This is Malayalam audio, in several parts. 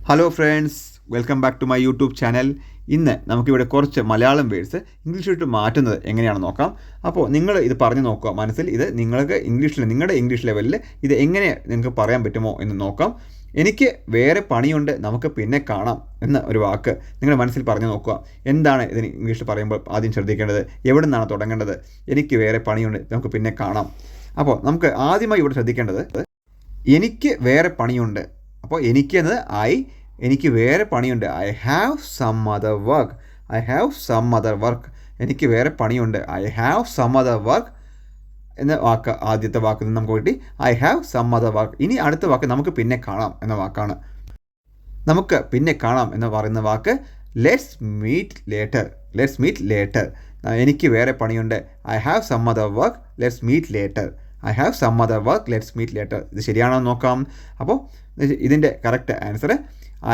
Hello friends, welcome back to my YouTube channel. ഇന്ന് നമുക്കിവിടെ കുറച്ച് മലയാളം വേർഡ്സ് ഇംഗ്ലീഷിലോട്ട് മാറ്റുന്നത് എങ്ങനെയാണെന്ന് നോക്കാം. അപ്പോൾ നിങ്ങൾ ഇത് പറഞ്ഞു നോക്കുക മനസ്സിൽ. ഇത് നിങ്ങൾക്ക് നിങ്ങളുടെ ഇംഗ്ലീഷ് ലെവലിൽ ഇത് എങ്ങനെ നിങ്ങൾക്ക് പറയാൻ പറ്റുമോ എന്ന് നോക്കാം. എനിക്ക് വേറെ പണിയുണ്ട്, നമുക്ക് പിന്നെ കാണാം എന്ന ഒരു വാക്ക് നിങ്ങളുടെ മനസ്സിൽ പറഞ്ഞു നോക്കുക. എന്താണ് ഇതിന് ഇംഗ്ലീഷിൽ പറയുമ്പോൾ ആദ്യം ശ്രദ്ധിക്കേണ്ടത്? എവിടെ നിന്നാണ് തുടങ്ങേണ്ടത്? എനിക്ക് വേറെ പണിയുണ്ട്, നമുക്ക് പിന്നെ കാണാം. അപ്പോൾ നമുക്ക് ആദ്യമായി ഇവിടെ ശ്രദ്ധിക്കേണ്ടത് എനിക്ക് വേറെ പണിയുണ്ട്. അപ്പോൾ എനിക്ക് എന്നത് എനിക്ക് വേറെ പണിയുണ്ട്. I have some other work. എനിക്ക് വേറെ പണിയുണ്ട്. I have some other work എന്ന വാക്ക് ആദ്യത്തെ വാക്കിൽ നിന്ന് നമുക്ക് കിട്ടി. I have some other work. ഇനി അടുത്ത വാക്ക് നമുക്ക് പിന്നെ കാണാം എന്ന വാക്കാണ്. നമുക്ക് പിന്നെ കാണാം എന്ന് പറയുന്ന വാക്ക് ലെറ്റ്സ് മീറ്റ് ലേറ്റർ. എനിക്ക് വേറെ പണിയുണ്ട്. I have some other work, let's meet later. ഇത് ശരിയാണോ നോക്കാം. അപ്പോൾ ഇതിൻ്റെ correct answer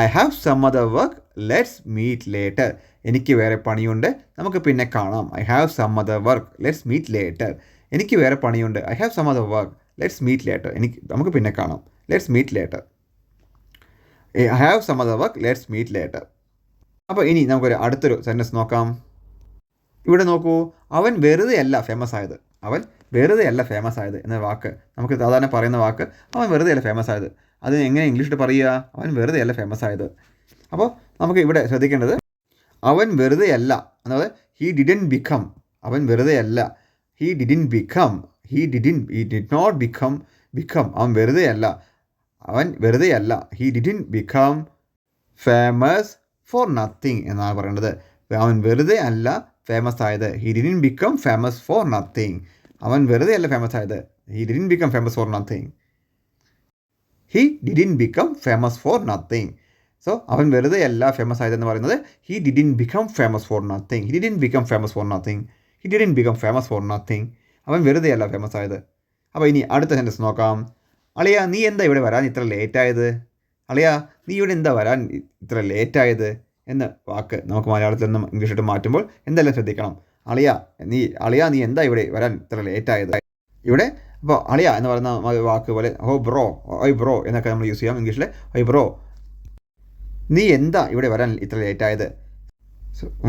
I have some other work, let's meet later. എനിക്ക് വേറെ പണിയുണ്ട്, നമുക്ക് പിന്നെ കാണാം. I have some other work, let's meet later. എനിക്ക് വേറെ പണിയുണ്ട്. I have some other work, let's meet later. നമുക്ക് പിന്നെ കാണാം. Let's meet later. I have some other work, let's meet later. അപ്പോൾ ഇനി നമുക്കൊരു അടുത്തൊരു സെൻറ്റൻസ് നോക്കാം. ഇവിടെ നോക്കൂ, അവൻ വെറുതെ അല്ല ഫേമസ് ആയത് എന്ന വാക്ക് നമുക്ക് സാധാരണ പറയുന്ന വാക്ക് അവൻ വെറുതെ അല്ല ഫേമസ് ആയത്. അത് എങ്ങനെ ഇംഗ്ലീഷിൽ പറയുക? അവൻ വെറുതെ അല്ല ഫേമസ് ആയത്. അപ്പോൾ നമുക്ക് ഇവിടെ ശ്രദ്ധിക്കേണ്ടത് അവൻ വെറുതെ അല്ല എന്നത് ഹി ഡിഡ് നോട്ട് ബിക്കം. അവൻ വെറുതെ അല്ല he didn't become famous for nothing എന്നാണ് പറയേണ്ടത്. അവൻ വെറുതെ അല്ല ഫേമസ് ആയത്. He didn't become famous for nothing. അവൻ വെറുതെ അല്ല ഫേമസ് ആയത്. He didn't become famous for nothing. So അവൻ വെറുതെ അല്ല ഫേമസ് ആയതെന്ന് പറയുന്നത് he didn't become famous for nothing. അവൻ വെറുതെ അല്ല ഫേമസ് ആയത്. അപ്പോൾ ഇനി അടുത്ത സെൻറ്റൻസ് നോക്കാം. അളിയ നീ എന്താ ഇവിടെ വരാൻ ഇത്ര ലേറ്റായത് എന്ന വാക്ക് നമുക്ക് മലയാളത്തിൽ നിന്നും ഇംഗ്ലീഷിലോട്ട് മാറ്റുമ്പോൾ എന്തെല്ലാം ശ്രദ്ധിക്കണം? അളിയ നീ എന്താ ഇവിടെ വരാൻ ഇത്ര ലേറ്റായത്? ഇവിടെ അപ്പോൾ അളിയ എന്ന് പറയുന്ന വാക്ക് പോലെ ഓയ് ബ്രോ എന്നൊക്കെ നമ്മൾ യൂസ് ചെയ്യാം ഇംഗ്ലീഷിൽ. ഓയ് ബ്രോ, നീ എന്താ ഇവിടെ വരാൻ ഇത്ര ലേറ്റായത്?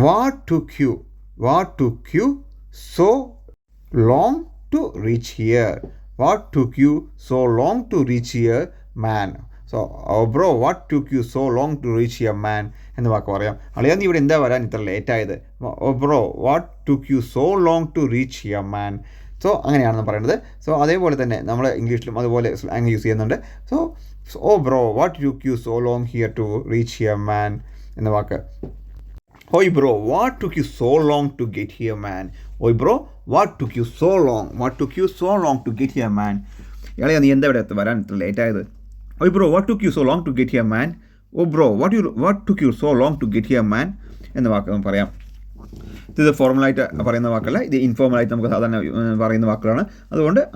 What took you so long to reach here man. So bro, what took you so long to reach here man എന്ന് വാക്ക് പറയാം. അളിയാ നീ ഇവിടെ എന്താ വരാൻ ഇത്ര ലേറ്റായത്? Bro, what took you so long to reach here man. So അങ്ങനെയാണെന്ന് പറയുന്നത്. സോ അതേപോലെ തന്നെ നമ്മൾ ഇംഗ്ലീഷിലും അതുപോലെ സ്ലാങ് യൂസ് ചെയ്യുന്നുണ്ട്. So bro, what took you so long here to reach here man എന്ന വാക്ക്. Oi bro, what took you so long to get here man. ഇയാളെ നീ എന്താ ഇവിടെ വരാൻ ഇത്ര ലേറ്റായത്? Oi bro, what took you so long to get here man. Oh bro, what took you so long to get here man എന്ന വാക്ക് നമുക്ക് പറയാം. ഇത് ഫോർമലായിട്ട് പറയുന്ന വാക്കല്ല, ഇത് ഇൻഫോർമലായിട്ട് നമുക്ക് സാധാരണ പറയുന്ന വാക്കുകളാണ്.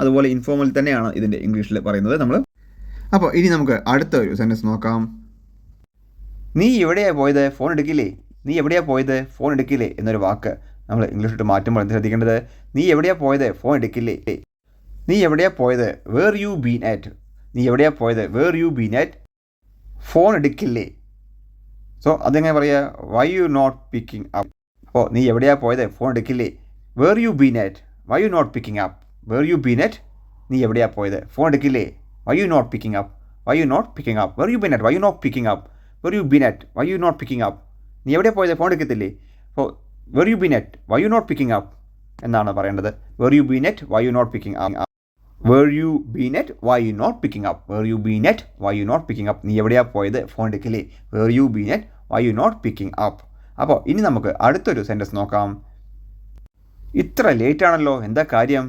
അതുപോലെ ഇൻഫോർമൽ തന്നെയാണ് ഇതിൻ്റെ ഇംഗ്ലീഷിൽ പറയുന്നത് നമ്മൾ. അപ്പോൾ ഇനി നമുക്ക് അടുത്ത ഒരു സെൻറ്റൻസ് നോക്കാം. നീ എവിടെയാണ് പോയത്, ഫോൺ എടുക്കില്ലേ എന്നൊരു വാക്ക് നമ്മൾ ഇംഗ്ലീഷിലോട്ട് മാറ്റുമ്പോൾ എന്ത് ശ്രദ്ധിക്കേണ്ടത്? നീ എവിടെയാണ് പോയത്, ഫോൺ എടുക്കില്ലേ. Where you been at, phone എടുക്കില്ലേ. സോ അതെങ്ങനെ പറയുക? Why you not picking up. അപ്പോൾ നീ എവിടെയാണ് പോയത്, ഫോൺ എടുക്കില്ലേ. Where you been at, why you not picking up. നീ എവിടെയാണ് പോയത്, ഫോൺ എടുക്കില്ലേ. Why you not picking up. Where you been at, why you not picking up. നീ എവിടെയാണ് പോയത്, ഫോൺ എടുക്കത്തില്ലേ. അപ്പോൾ where you been at, why you not picking up എന്നാണ് പറയേണ്ടത്. Where you been at, why you not picking up. നീ എവിടെയാണ് പോയത്, ഫോൺ എടുക്കില്ലേ. Where you been at, why you not picking up. അപ്പോൾ ഇനി നമുക്ക് അടുത്തൊരു സെൻറ്റൻസ് നോക്കാം. ഇത്ര ലേറ്റാണല്ലോ എന്താ കാര്യം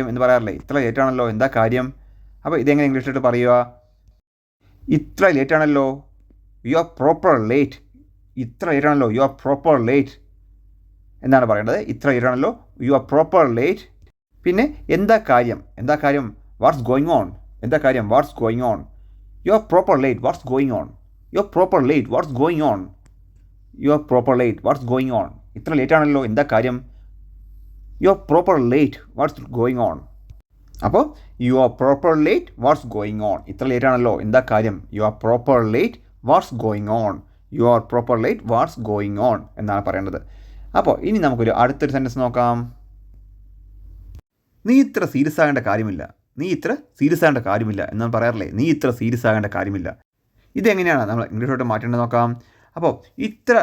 എന്ന് പറയാറില്ലേ? ഇത്ര ലേറ്റാണല്ലോ എന്താ കാര്യം. അപ്പോൾ ഇതെങ്ങനെ ഇംഗ്ലീഷിലോട്ട് പറയുക? ഇത്ര ലേറ്റാണല്ലോ, യു ആർ പ്രോപ്പർ ലേറ്റ്. എന്നാണ് പറയേണ്ടത്. ഇത്ര ലേറ്റാണല്ലോ, യു ആർ പ്രോപ്പർ ലേറ്റ്. പിന്നെ എന്താ കാര്യം, what's going on. You are proper late, what's going on. ഇത്ര ലേറ്റാണല്ലോ എന്താ കാര്യം. You are proper late, what's going on. അപ്പോൾ you are proper late, what's going on. ഇത്ര ലേറ്റ് ആണല്ലോ, എന്താ കാര്യം? You are proper late, what's going on. You are proper late, what's going on എന്നാണ് പറയേണ്ടത്. അപ്പോൾ ഇനി നമുക്കൊരു അടുത്തൊരു സെൻറ്റൻസ് നോക്കാം. നീ ഇത്ര സീരിയസ് ആകേണ്ട കാര്യമില്ല. നീ ഇത്ര സീരിയസ് ആകേണ്ട കാര്യമില്ല എന്നാണ് പറയാറില്ലേ? നീ ഇത്ര സീരിയസ് ആകേണ്ട കാര്യമില്ല. ഇതെങ്ങനെയാണ് നമ്മൾ ഇംഗ്ലീഷോട്ട് മാറ്റേണ്ടത് നോക്കാം. അപ്പോൾ ഇത്ര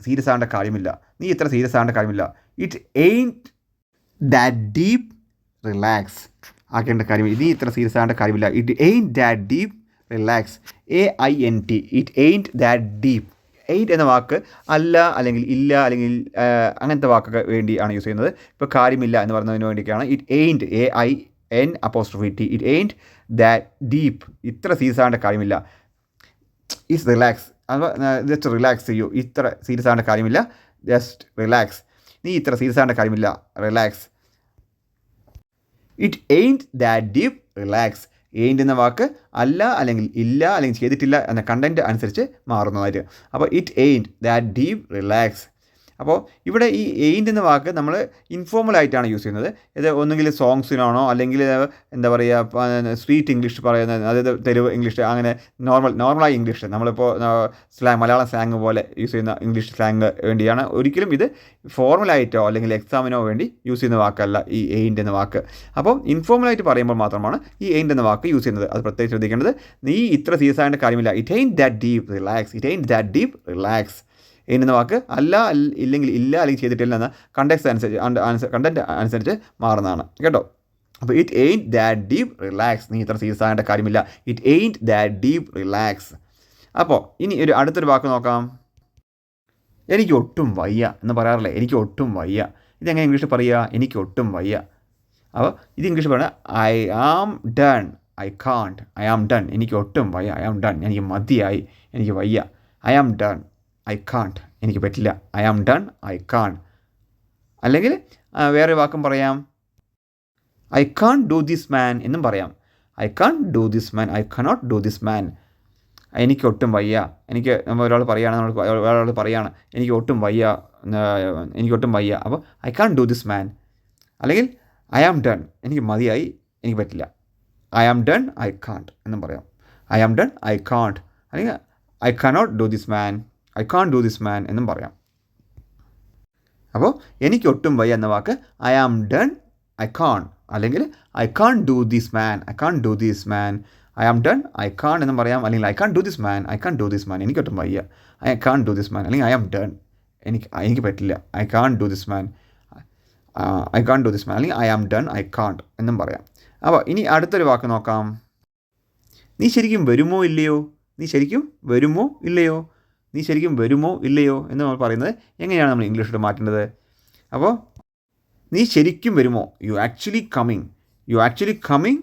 സീരിയസ് ആകേണ്ട കാര്യമില്ല, നീ ഇത്ര സീരിയസ് ആകേണ്ട കാര്യമില്ല. It ain't that deep, relax ആക്കേണ്ട കാര്യമില്ല. നീ ഇത്ര സീരിയസ് ആകേണ്ട കാര്യമില്ല. It ain't that deep, relax. AINT. It ain't that deep. Ain't എന്ന വാക്ക് അല്ല, അല്ലെങ്കിൽ ഇല്ല, അല്ലെങ്കിൽ അങ്ങനത്തെ വാക്കൊക്കെ വേണ്ടിയാണ് യൂസ് ചെയ്യുന്നത്. ഇപ്പോൾ കാര്യമില്ല എന്ന് പറയുന്നതിന് വേണ്ടിയിട്ടാണ് it ain't, AIN'. It ain't that deep. ഇത്ര സീരിയസ് ആകേണ്ട കാര്യമില്ല. Is relax. ജസ്റ്റ് റിലാക്സ് ചെയ്യൂ. ഇത്ര സീരിയസ് ആകേണ്ട കാര്യമില്ല, ജസ്റ്റ് റിലാക്സ്. നീ ഇത്ര സീരിയസ് ആകേണ്ട കാര്യമില്ല, relax. It ain't that deep, relax. Ain't എന്ന വാക്ക് അല്ല, അല്ലെങ്കിൽ ഇല്ല, അല്ലെങ്കിൽ ചെയ്തിട്ടില്ല എന്ന കണ്ടൻറ്റ് അനുസരിച്ച് മാറുന്നതായിട്ട്. അപ്പോൾ it ain't that deep, relax. അപ്പോൾ ഇവിടെ ഈ എയിൻറ്റ് എന്ന വാക്ക് നമ്മൾ ഇൻഫോർമലായിട്ടാണ് യൂസ് ചെയ്യുന്നത്. ഇത് ഒന്നുകിൽ സോങ്സിനാണോ, അല്ലെങ്കിൽ എന്താ പറയുക, സ്ട്രീറ്റ് ഇംഗ്ലീഷ് പറയുന്നത്, അതായത് തെരുവ് ഇംഗ്ലീഷ്, അങ്ങനെ നോർമലായി ഇംഗ്ലീഷ് നമ്മളിപ്പോൾ മലയാളം സ്ലാങ് പോലെ യൂസ് ചെയ്യുന്ന ഇംഗ്ലീഷ് സ്ലാങ് വേണ്ടിയാണ്. ഒരിക്കലും ഇത് ഫോർമലായിട്ടോ അല്ലെങ്കിൽ എക്സാമിനോ വേണ്ടി യൂസ് ചെയ്യുന്ന വാക്കല്ല ഈ എയിൻറ്റ് എന്ന വാക്ക്. അപ്പോൾ ഇൻഫോർമലായിട്ട് പറയുമ്പോൾ മാത്രമാണ് ഈ എയിൻറ്റ് എന്ന വാക്ക് യൂസ് ചെയ്യുന്നത്. അത് പ്രത്യേകം ശ്രദ്ധിക്കേണ്ടത്. നീ ഇത്ര സീരിയസ് ആകേണ്ട കാര്യമില്ല. It ain't that deep, relax. It ain't that deep, relax. എന്ന വാക്ക് അല്ല, ഇല്ലെങ്കിൽ ഇല്ല, അല്ലെങ്കിൽ ചെയ്തിട്ടില്ല എന്ന കണ്ടൻറ്റ് അനുസരിച്ച് മാറുന്നതാണ് കേട്ടോ. അപ്പോൾ it ain't that deep, relax. നീ ഇത്ര സീരിയസ് ആകേണ്ട കാര്യമില്ല. It ain't that deep, relax. അപ്പോൾ ഇനി അടുത്തൊരു വാക്ക് നോക്കാം. എനിക്ക് ഒട്ടും വയ്യ എന്ന് പറയാറില്ലേ? എനിക്ക് ഒട്ടും വയ്യ. ഇതെങ്ങനെ ഇംഗ്ലീഷിൽ പറയുക? എനിക്ക് ഒട്ടും വയ്യ. അപ്പോൾ ഇത് ഇംഗ്ലീഷിൽ പറയുക I am done, I can't. I am done. എനിക്ക് ഒട്ടും വയ്യ. I am done. എനിക്ക് മതിയായി, എനിക്ക് വയ്യ. I am done, I can't. എനിക്ക് പറ്റില്ല. ഐ ആം ഡൺ, ഐ കാൺ. അല്ലെങ്കിൽ വേറെ വാക്കും പറയാം, I can't do this man എന്നും പറയാം. I can't do this man, I cannot do this man. എനിക്ക് ഒട്ടും വയ്യ. ഒരാൾ പറയാണ് എനിക്ക് ഒട്ടും വയ്യ, എനിക്കൊട്ടും വയ്യ. അപ്പോൾ I can't do this man. അല്ലെങ്കിൽ ഐ ആം ഡൺ, എനിക്ക് മതിയായി, എനിക്ക് പറ്റില്ല. I am done, I can't എന്നും പറയാം. I am done, I can't. അല്ലെങ്കിൽ I cannot do this man, I can't do this man എന്നും പറയാം. അപ്പോൾ എനിക്ക് ഒട്ടും വയ്യ എന്ന വാക്ക് ഐ ആം ഡൺ, ഐ കാൺ. അല്ലെങ്കിൽ I can't do this man, I can't do this man. I am done, I can't എന്നും പറയാം. അല്ലെങ്കിൽ I can't do this man, I can't do this man. എനിക്ക് ഒട്ടും വയ്യ, I can't do this man. അല്ലെങ്കിൽ ഐ ആം ഡൺ, എനിക്ക് പറ്റില്ല, I can't do this man, I can't do this man. അല്ലെങ്കിൽ I am done, I can't എന്നും പറയാം. അപ്പോൾ ഇനി അടുത്തൊരു വാക്ക് നോക്കാം. നീ ശരിക്കും വരുമോ ഇല്ലയോ? നീ ശരിക്കും വരുമോ ഇല്ലയോ? നീ ശരിക്കും വരുമോ ഇല്ലയോ എന്ന് നമ്മൾ പറയുന്നത് എങ്ങനെയാണ് നമ്മൾ ഇംഗ്ലീഷിലോട്ട് മാറ്റേണ്ടത്? അപ്പോൾ നീ ശരിക്കും വരുമോ? You actually coming. You actually coming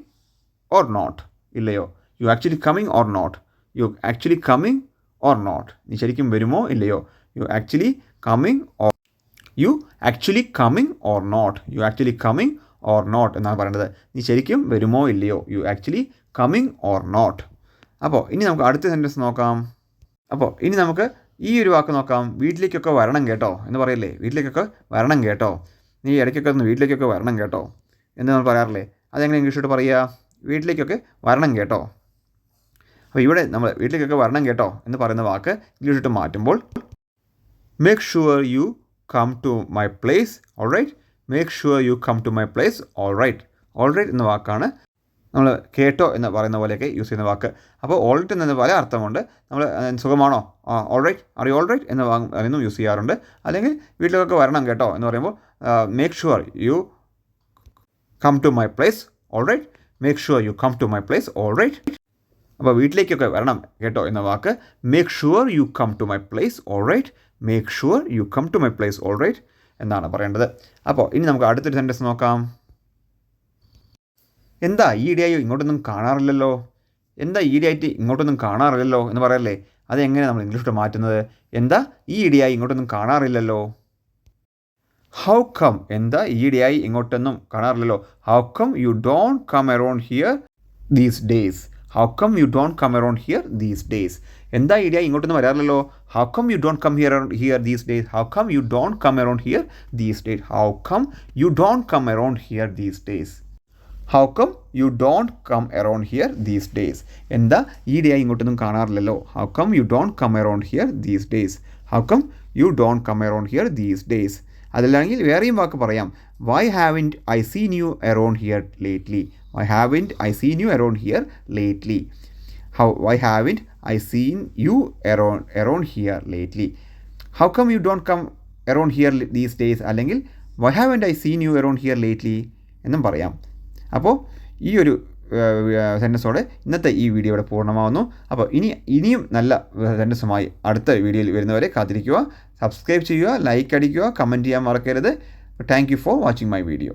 or not. ഇല്ലയോ? You actually coming or not. You actually coming or not. നീ ശരിക്കും വരുമോ ഇല്ലയോ? You actually coming or you actually coming or not. You actually coming or not എന്നാണ് പറയേണ്ടത്. നീ ശരിക്കും വരുമോ ഇല്ലയോ? You actually coming or not. അപ്പോൾ ഇനി നമുക്ക് അടുത്ത സെൻറ്റൻസ് നോക്കാം. അപ്പോൾ ഇനി നമുക്ക് ഈ ഒരു വാക്ക് നോക്കാം. വീട്ടിലേക്കൊക്കെ വരണം കേട്ടോ എന്ന് പറയില്ലേ? വീട്ടിലേക്കൊക്കെ വരണം കേട്ടോ. നീ ഇടയ്ക്കൊക്കെ ഒന്ന് വീട്ടിലേക്കൊക്കെ വരണം കേട്ടോ എന്ന് നമ്മൾ പറയാറില്ലേ? അതെങ്ങനെ ഇംഗ്ലീഷോട്ട് പറയുക? വീട്ടിലേക്കൊക്കെ വരണം കേട്ടോ. അപ്പോൾ ഇവിടെ നമ്മൾ വീട്ടിലേക്കൊക്കെ വരണം കേട്ടോ എന്ന് പറയുന്ന വാക്ക് ഇംഗ്ലീഷോട്ട് മാറ്റുമ്പോൾ make sure you come to my place, all right. Make sure you come to my place, all right. All right എന്ന വാക്കാണ് നമ്മൾ കേട്ടോ എന്ന് പറയുന്ന പോലെയൊക്കെ യൂസ് ചെയ്യുന്ന വാക്ക്. അപ്പോൾ ഓൾ റൈറ്റ് എന്ന പല അർത്ഥമുണ്ട്. നമ്മൾ സുഖമാണോ, all right, are you all right എന്ന് പറയുന്നതും യൂസ് ചെയ്യാറുണ്ട്. അല്ലെങ്കിൽ വീട്ടിലേക്കൊക്കെ വരണം കേട്ടോ എന്ന് പറയുമ്പോൾ make sure you come to my place, all right. Make sure you come to my place, all right. അപ്പോൾ വീട്ടിലേക്കൊക്കെ വരണം കേട്ടോ എന്ന വാക്ക് make sure you come to my place, all right. Make sure you come to my place, all right എന്നാണ് പറയേണ്ടത്. അപ്പോൾ ഇനി നമുക്ക് അടുത്തൊരു സെൻറ്റൻസ് നോക്കാം. എന്താ ഈ ഇടയായി ഇങ്ങോട്ടൊന്നും കാണാറില്ലല്ലോ? എന്താ ഈ ഇടയായിട്ട് ഇങ്ങോട്ടൊന്നും കാണാറില്ലല്ലോ എന്ന് പറയല്ലേ? അതെങ്ങനെ നമ്മൾ ഇംഗ്ലീഷിലോട്ട് മാറ്റുന്നത്? എന്താ ഈ ഇടയായി ഇങ്ങോട്ടൊന്നും കാണാറില്ലല്ലോ? How come. എന്താ ഈ ഇടയായി ഇങ്ങോട്ടൊന്നും കാണാറില്ലല്ലോ? How come you don't come around here these days. How come you don't come around here these days. എന്താ ഇടയായി ഇങ്ങോട്ടൊന്നും വരാറില്ലല്ലോ? How come you don't come here these days. How come you don't come around here these days. How come you don't come around here these days. How come you don't come around here these days. എന്താ ഈ ഡേ ഇങ്ങോട്ടൊന്നും കാണാറില്ലല്ലോ. How come you don't come around here these days. How come you don't come around here these days. അതല്ലെങ്കിൽ വേറെയും വാക്ക് പറയാം. Why haven't I seen you around here lately. Why haven't I seen you around here lately. Why haven't I seen you around here lately. How come you don't come around here these days അല്ലെങ്കിൽ why haven't I seen you around here lately എന്നും പറയാം. അപ്പോൾ ഈ ഒരു സെൻറ്റൻസോടെ ഇന്നത്തെ ഈ വീഡിയോ ഇവിടെ പൂർണ്ണമാവുന്നു. അപ്പോൾ ഇനിയും നല്ല സെൻറ്റൻസുമായി അടുത്ത വീഡിയോയിൽ വരുന്നവരെ കാത്തിരിക്കുക. സബ്സ്ക്രൈബ് ചെയ്യുക, ലൈക്ക് അടിക്കുക, കമൻറ്റ് ചെയ്യാൻ മറക്കരുത്. Thank you for watching my video.